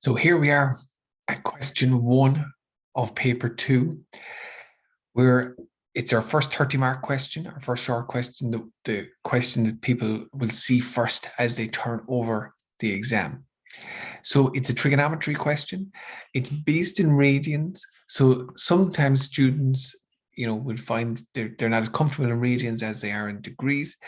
So here we are at question 1 of paper 2, where it's our first 30-mark question, our first short question, the question that people will see first as they turn over the exam. So it's a trigonometry question. It's based in radians. So sometimes students, would find they're not as comfortable in radians as they are in degrees.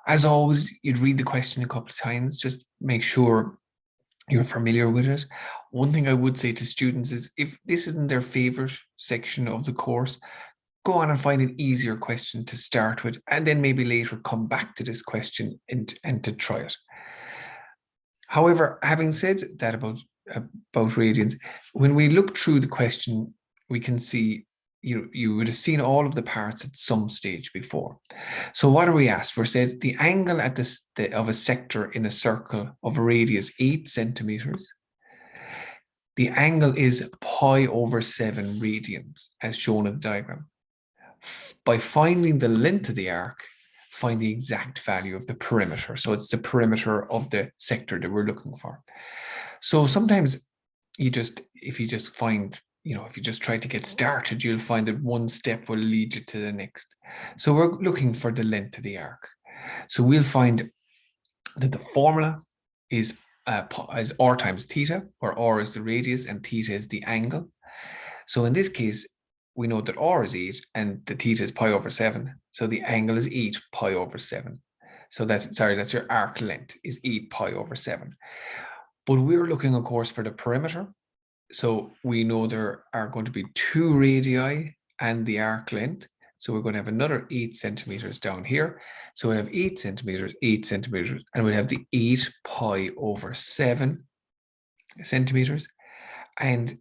As always, you'd read the question a couple of times, just make sure you're familiar with it. One thing I would say to students is if this isn't their favorite section of the course, go on and find an easier question to start with, and then maybe later come back to this question and to try it. However, having said that about radians, when we look through the question, we can see you would have seen all of the parts at some stage before. So what are we asked? We're said the angle at of a sector in a circle of a radius 8 centimeters. The angle is pi/7 radians, as shown in the diagram. By finding the length of the arc, find the exact value of the perimeter. So it's the perimeter of the sector that we're looking for. So sometimes if you just try to get started, you'll find that one step will lead you to the next. So we're looking for the length of the arc. So we'll find that the formula is r times theta, where r is the radius and theta is the angle. So in this case, we know that r is 8 and the theta is pi/7. So the angle is 8 pi/7. So that's your arc length is 8 pi/7. But we're looking, of course, for the perimeter. So we know there are going to be 2 radii and the arc length. So we're going to have another 8 centimeters down here. So we have 8 centimeters, and we have the 8 pi/7 centimeters. And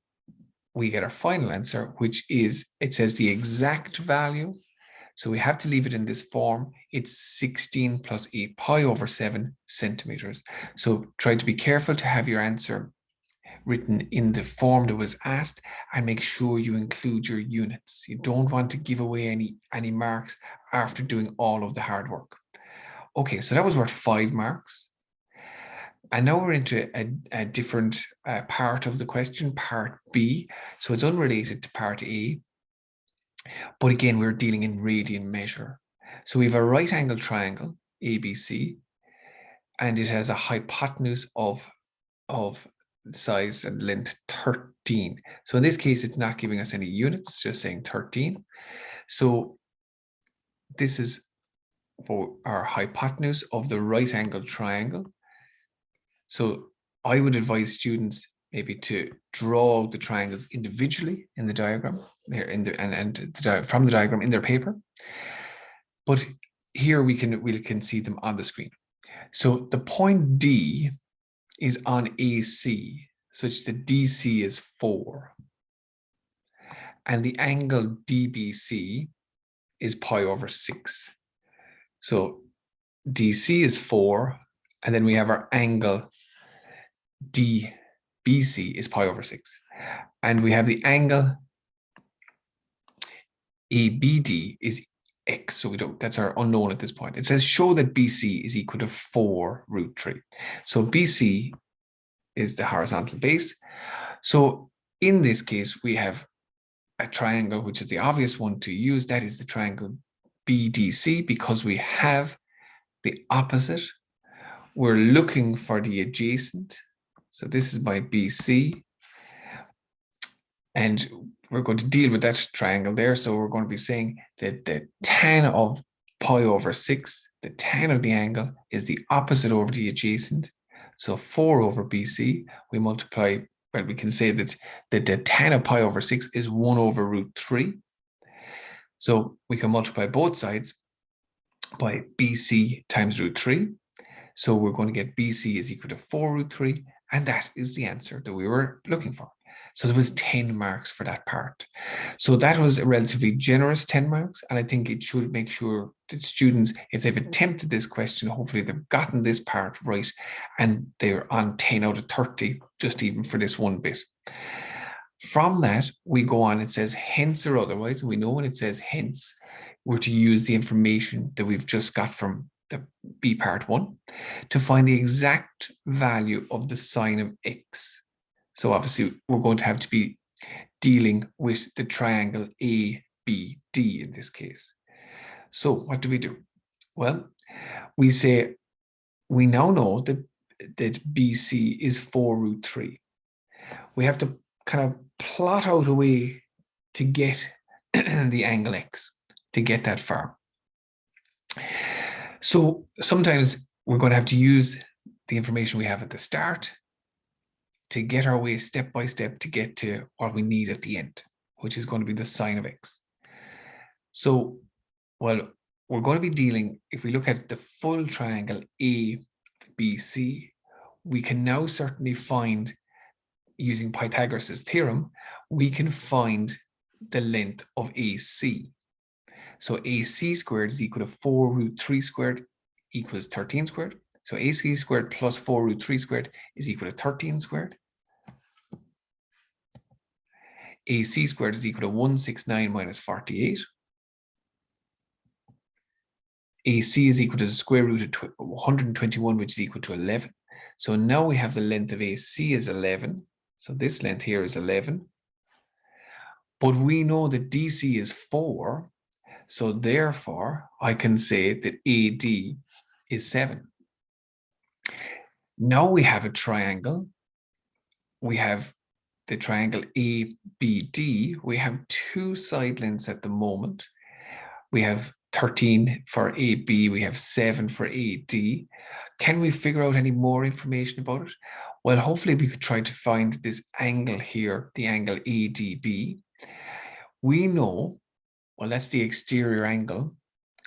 we get our final answer, which is, it says the exact value. So we have to leave it in this form. It's 16 plus 8 pi/7 centimeters. So try to be careful to have your answer written in the form that was asked, and make sure you include your units. You don't want to give away any marks after doing all of the hard work. Okay, so that was worth 5 marks. And now we're into a different part of the question, part B. So it's unrelated to part A. But again, we're dealing in radian measure. So we have a right angle triangle, ABC, and it has a hypotenuse of size and length 13. So in this case, it's not giving us any units, just saying 13. So this is our hypotenuse of the right angle triangle. So I would advise students maybe to draw the triangles individually in the diagram there from the diagram in their paper. But here we can see them on the screen. So the point D is on AC, such that DC is 4. And the angle DBC is pi/6. So DC is 4, and then we have our angle DBC is pi/6. And we have the angle ABD is x, so that's our unknown at this point. It says show that BC is equal to 4√3. So BC is the horizontal base. So in this case, we have a triangle, which is the obvious one to use. That is the triangle BDC, because we have the opposite. We're looking for the adjacent. So this is my BC. And we're going to deal with that triangle there. So we're going to be saying that the tan of pi/6, the tan of the angle, is the opposite over the adjacent. So 4/BC, we multiply, well, we can say that the tan of pi/6 is 1/√3. So we can multiply both sides by BC times √3. So we're going to get BC is equal to 4√3, and that is the answer that we were looking for. So there was 10 marks for that part. So that was a relatively generous 10 marks. And I think it should make sure that students, if they've attempted this question, hopefully they've gotten this part right and they're on 10 out of 30, just even for this one bit. From that, we go on, it says hence or otherwise. And we know when it says hence, we're to use the information that we've just got from the B part 1 to find the exact value of the sine of x. So obviously we're going to have to be dealing with the triangle ABD in this case. So what do? Well, we say we now know that BC is 4 root 3. We have to kind of plot out a way to get the angle X, to get that far. So sometimes we're going to have to use the information we have at the start to get our way step by step to get to what we need at the end, which is going to be the sine of X. So, well, we're going to be dealing, if we look at the full triangle ABC, we can now certainly find, using Pythagoras' theorem, we can find the length of AC. So AC squared is equal to 4 root 3 squared equals 13 squared. So AC squared plus 4 root 3 squared is equal to 13 squared. AC squared is equal to 169 minus 48. AC is equal to the square root of 121, which is equal to 11. So now we have the length of AC is 11. So this length here is 11. But we know that DC is 4. So therefore, I can say that AD is 7. Now we have a triangle. We have the triangle ABD. We have 2 side lengths at the moment. We have 13 for AB, we have 7 for AD. Can we figure out any more information about it? Well, hopefully we could try to find this angle here, the angle ADB. We know, well, that's the exterior angle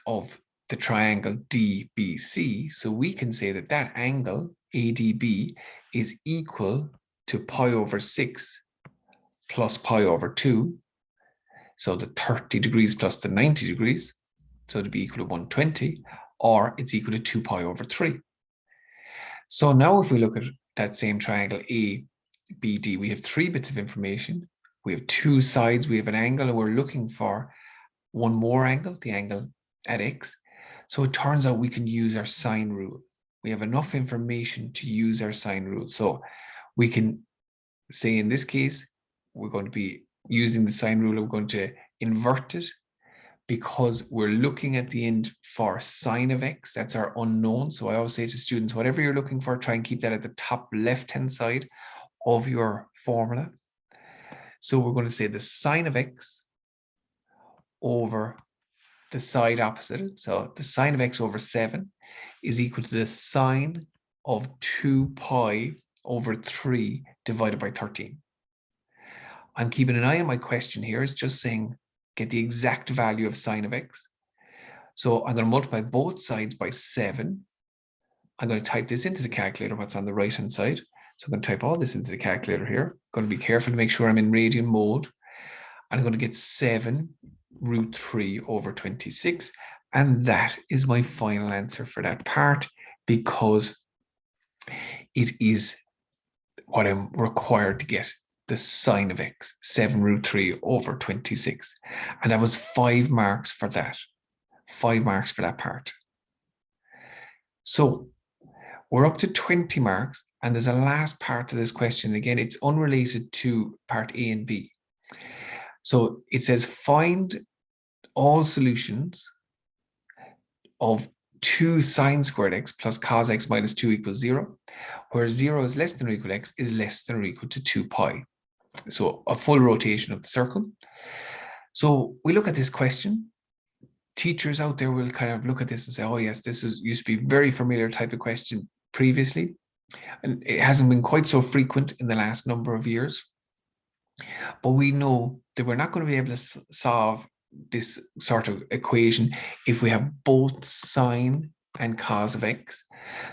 of the triangle DBC. So we can say that that angle ADB is equal to pi over 6 plus pi over 2. So the 30 degrees plus the 90 degrees. So to be equal to 120, or it's equal to 2 pi over 3. So now if we look at that same triangle ABD, we have 3 bits of information. We have 2 sides, we have an angle, and we're looking for one more angle, the angle at X. So it turns out we can use our sine rule. We have enough information to use our sine rule. So we can say in this case, we're going to be using the sine rule, we're going to invert it, because we're looking at the end for sine of X. That's our unknown. So I always say to students, whatever you're looking for, try and keep that at the top left-hand side of your formula. So we're going to say the sine of X over the side opposite it. So the sine of X over 7 is equal to the sine of 2 pi over 3 divided by 13. I'm keeping an eye on my question here. It's just saying, get the exact value of sine of X. So I'm going to multiply both sides by 7. I'm going to type this into the calculator, what's on the right-hand side. So I'm going to type all this into the calculator here. I'm going to be careful to make sure I'm in radian mode. And I'm going to get 7 root 3 over 26. And that is my final answer for that part, because it is what I'm required to get, the sine of X, 7 root 3 over 26. And that was 5 marks for that. 5 marks for that part. So we're up to 20 marks, and there's a last part to this question. Again, it's unrelated to part A and B. So it says find all solutions of 2 sine squared x plus cos x minus 2 equals 0, where 0 is less than or equal to x is less than or equal to 2 pi. So a full rotation of the circle. So we look at this question. Teachers out there will kind of look at this and say, oh yes, this used to be very familiar type of question previously. And it hasn't been quite so frequent in the last number of years. But we know that we're not going to be able to solve this sort of equation if we have both sine and cos of x.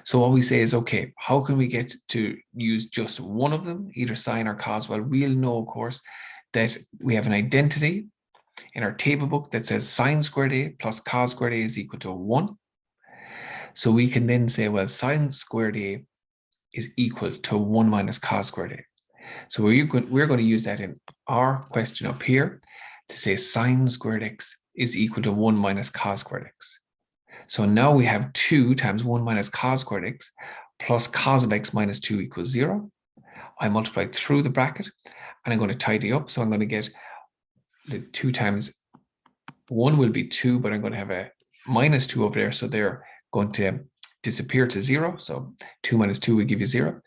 So what we say is, okay, how can we get to use just one of them, either sine or cos? Well, we'll know, of course, that we have an identity in our table book that says sine squared a plus cos squared a is equal to 1. So we can then say, well, sine squared a is equal to 1 minus cos squared a. So we're going to use that in our question up here to say sine squared x is equal to 1 minus cos squared x. So now we have 2 times 1 minus cos squared x plus cos of x minus 2 equals 0. I multiply through the bracket, and I'm going to tidy up. So I'm going to get the 2 times 1 will be 2, but I'm going to have a minus 2 over there. So they're going to disappear to 0. So 2 minus 2 will give you 0.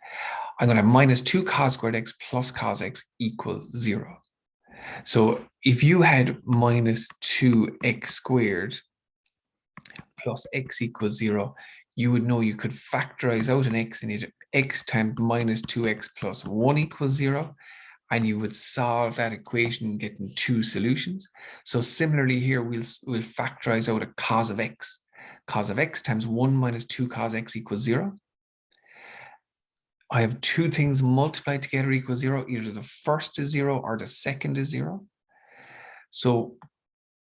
I'm going to have minus 2 cos squared x plus cos x equals 0. So if you had minus 2x squared plus x equals 0, you would know you could factorize out an x and it x times minus 2x plus 1 equals 0. And you would solve that equation getting 2 solutions. So similarly here, we'll factorize out a cos of x. Cos of x times 1 minus 2 cos x equals 0. I have 2 things multiplied together equals 0. Either the first is 0 or the second is 0. So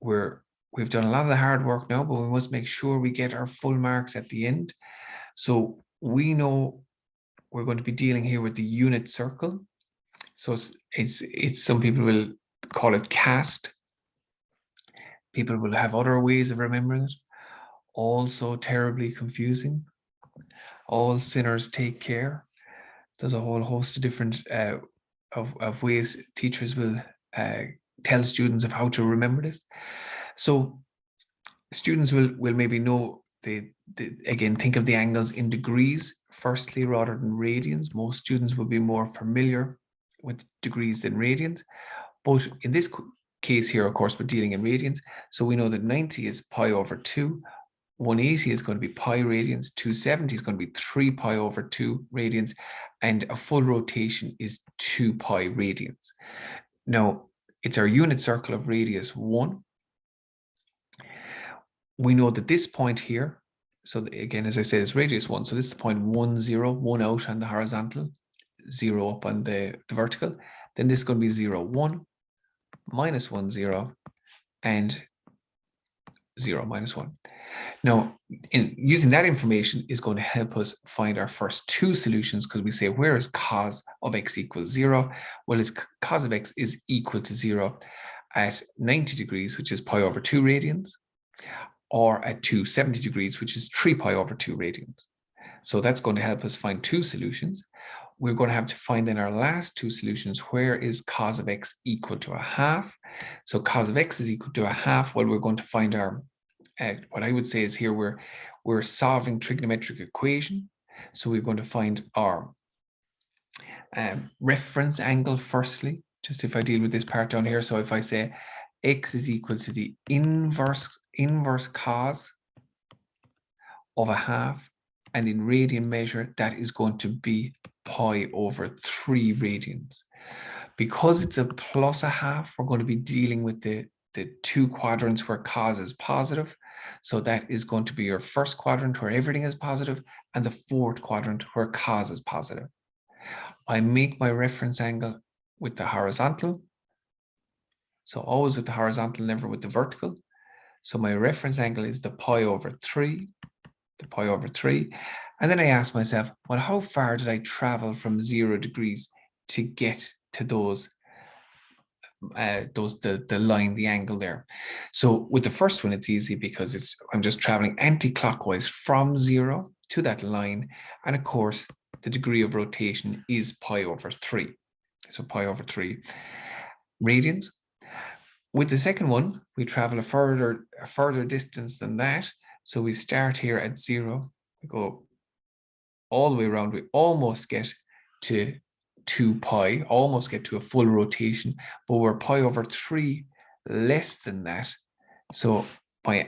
we've done a lot of the hard work now, but we must make sure we get our full marks at the end. So we know we're going to be dealing here with the unit circle. So it's some people will call it cast. People will have other ways of remembering it. Also terribly confusing. All sinners take care. There's a whole host of different of ways teachers will tell students of how to remember this. So students will maybe know they again think of the angles in degrees firstly rather than radians. Most students will be more familiar with degrees than radians, but in this case here, of course, we're dealing in radians. So we know that 90 is pi over 2, 180 is going to be pi radians, 270 is going to be 3 pi over 2 radians, and a full rotation is 2 pi radians. Now, it's our unit circle of radius 1. We know that this point here, so again, as I said, it's radius 1. So this is the point 1, 0, 1 out on the horizontal, 0 up on the vertical. Then this is going to be 0, 1, minus 1, 0, and 0, minus 1. Now, in using that information is going to help us find our first 2 solutions, because we say, where is cos of x equals 0? Well, it's cos of x is equal to 0 at 90 degrees, which is pi over 2 radians, or at 270 degrees, which is 3 pi over 2 radians. So that's going to help us find 2 solutions. We're going to have to find in our last 2 solutions, where is cos of x equal to 1/2? So cos of x is equal to 1/2. Well, we're going to find our, what I would say is here, we're solving trigonometric equation. So we're going to find our reference angle firstly, just if I deal with this part down here. So if I say x is equal to the inverse cos of 1/2, and in radian measure, that is going to be pi over 3 radians. Because it's a plus 1/2, we're going to be dealing with the 2 quadrants where cos is positive. So that is going to be your first quadrant where everything is positive, and the 4th quadrant where cos is positive. I make my reference angle with the horizontal. So always with the horizontal, never with the vertical. So my reference angle is the pi over 3, And then I ask myself, well, how far did I travel from 0 degrees to get to those the line, the angle there? So with the first one, it's easy because I'm just traveling anti-clockwise from 0 to that line. And of course, the degree of rotation is pi over 3. So pi over 3 radians. With the second one, we travel a further distance than that. So we start here at 0, we go all the way around, we almost get to 2 pi, almost get to a full rotation, but we're pi over 3 less than that. So my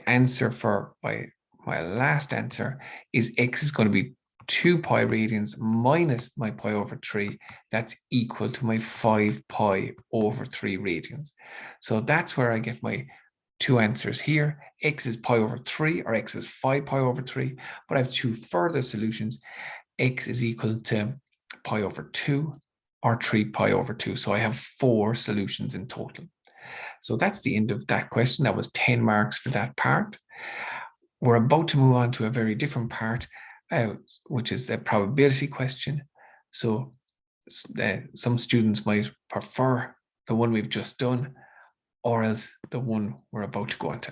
last answer is x is going to be 2 pi radians minus my pi over 3. That's equal to my 5 pi over 3 radians. So that's where I get my 2 answers here. X is pi over 3, or x is 5 pi over 3. But I have 2 further solutions. X is equal to pi over 2 or 3 pi over 2. So I have 4 solutions in total. So that's the end of that question. That was 10 marks for that part. We're about to move on to a very different part, which is a probability question. So some students might prefer the one we've just done, or else the one we're about to go into.